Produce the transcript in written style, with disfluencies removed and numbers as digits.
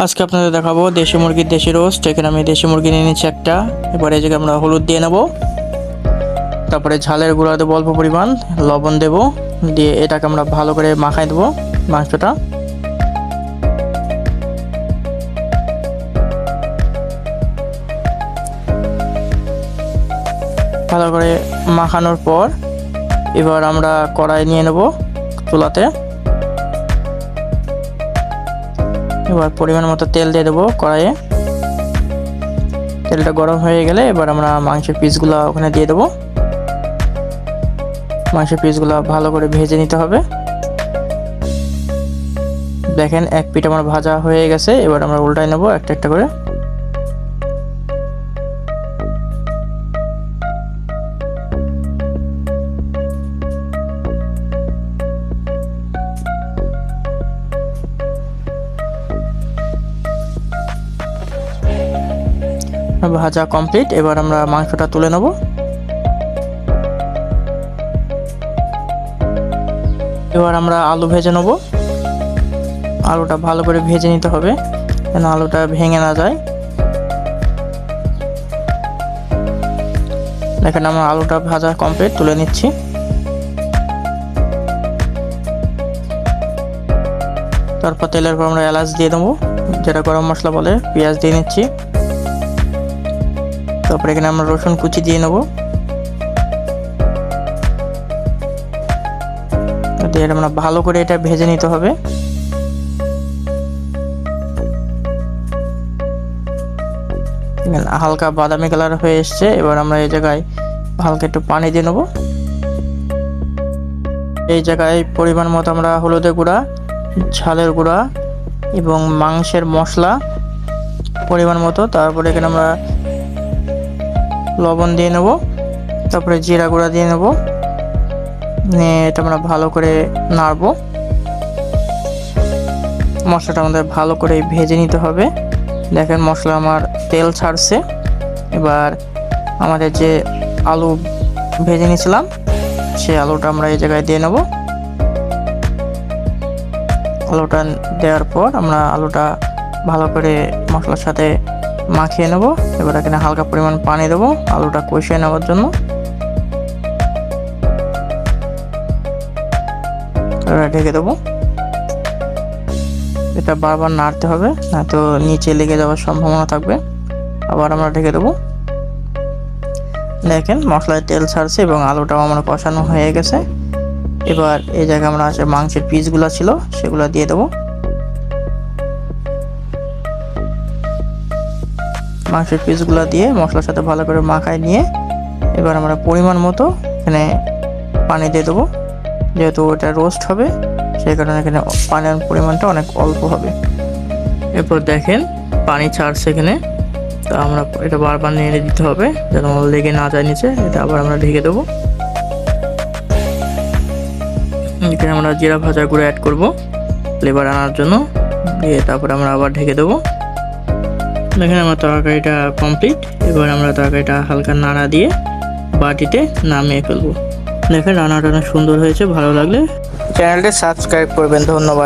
আজকে আপনাদের দেখাবো দেশি মুরগির দেশি রোস্ট। এখানে আমি দেশি মুরগি নিয়ে নিচ্ছি একটা। এবার এই জায়গায় আমরা হলুদ দিয়ে নেব, তারপরে ঝালের গুঁড়া দেবো অল্প পরিমাণ, লবণ দেব, দিয়ে এটাকে আমরা ভালো করে মাখাই দেবো মাংসটা। ভালো করে মাখানোর পর এবার আমরা কড়াই নিয়ে নেব চুলাতে। এবার পরিমাণ মতো তেল দিয়ে দেবো কড়াইয়ে। তেলটা গরম হয়ে গেলে এবার আমরা মাংসের পিসগুলো ওখানে দিয়ে দেবো। মাংসের পিসগুলো ভালো করে ভেজে নিতে হবে। দেখেন এক পিঠ আমার ভাজা হয়ে গেছে, এবার আমরা উল্টাই নেব একটা একটা করে। ভাজা কমপ্লিট, এবার আমরা মাংসটা তুলে নেব। এবার আমরা আলু ভেজে নেব। আলুটা ভালো করে ভেজে নিতে হবে যেন আলুটা ভেঙে না যায়। দেখেন আমার আলুটা ভাজা কমপ্লিট, তুলে নিচ্ছি। তারপর তেলের পর আমরা এলাচ দিয়ে দেবো, যেটা গরম মশলা বলে। পেঁয়াজ দিয়ে নিচ্ছি। তারপরে এখানে আমরা রসুন কুচি দিয়ে নেব। আমরা ভালো করে এটা ভেজে নিতে হবে। হালকা বাদামি কালার হয়ে এসছে, এবার আমরা এই জায়গায় হালকা একটু পানি দিয়ে নেব। এই জায়গায় পরিমাণ মতো আমরা হলুদের গুঁড়া, ঝালের গুঁড়া এবং মাংসের মশলা পরিমাণ মতো, তারপরে এখানে আমরা লবণ দিয়ে নেব, তারপরে জিরা গুঁড়া দিয়ে নেব। এটা আমরা ভালো করে নাড়বো। মশলাটা আমাদের ভালো করে ভেজে নিতে হবে। দেখেন মশলা আমার তেল ছাড়ছে। এবার আমাদের যে আলু ভেজে নিয়েছিলাম সেই আলুটা আমরা এই জায়গায় দিয়ে নেব। আলুটা দেওয়ার পর আমরা আলুটা ভালো করে মশলার সাথে মাখিয়ে নেব। এবার এখানে হালকা পরিমাণ পানি দেবো আলুটা কষিয়ে নেওয়ার জন্য। ঢেকে দেবো। এটা বারবার নাড়তে হবে, না তো নিচে লেগে যাওয়ার সম্ভাবনা থাকবে। আবার আমরা ঢেকে দেবো। দেখেন মশলায় তেল ছাড়ছে এবং আলুটাও আমার কষানো হয়ে গেছে। এবার এই জায়গায় আমরা যে মাংসের পিসগুলো ছিল সেগুলো দিয়ে দেবো। মাংসের পিসগুলো দিয়ে মশলার সাথে ভালো করে মাখায় নিয়ে এবার আমরা পরিমাণ মতো এখানে পানি দিয়ে দেবো। যেহেতু এটা রোস্ট হবে সেই কারণে এখানে পানির পরিমাণটা অনেক অল্প হবে। এরপর দেখেন পানি ছাড়ছে এখানে, তো আমরা এটা বারবার নেড়ে দিতে হবে যেন লেগে না যায় নিচে। এটা আবার আমরা ঢেকে দেবো। এখানে আমরা জিরা ভাজা গুঁড়ো অ্যাড করব ফ্লেভার আনার জন্য, দিয়ে তারপরে আমরা আবার ঢেকে দেবো। দেখেন আমার তরকারিটা কমপ্লিট। এবার আমরা তরকারিটা হালকা নাড়া দিয়ে বাটিতে নামিয়ে ফেলবো। দেখেন রান্নাটা অনেক সুন্দর হয়েছে। ভালো লাগলে চ্যানেলটি সাবস্ক্রাইব করবেন। ধন্যবাদ।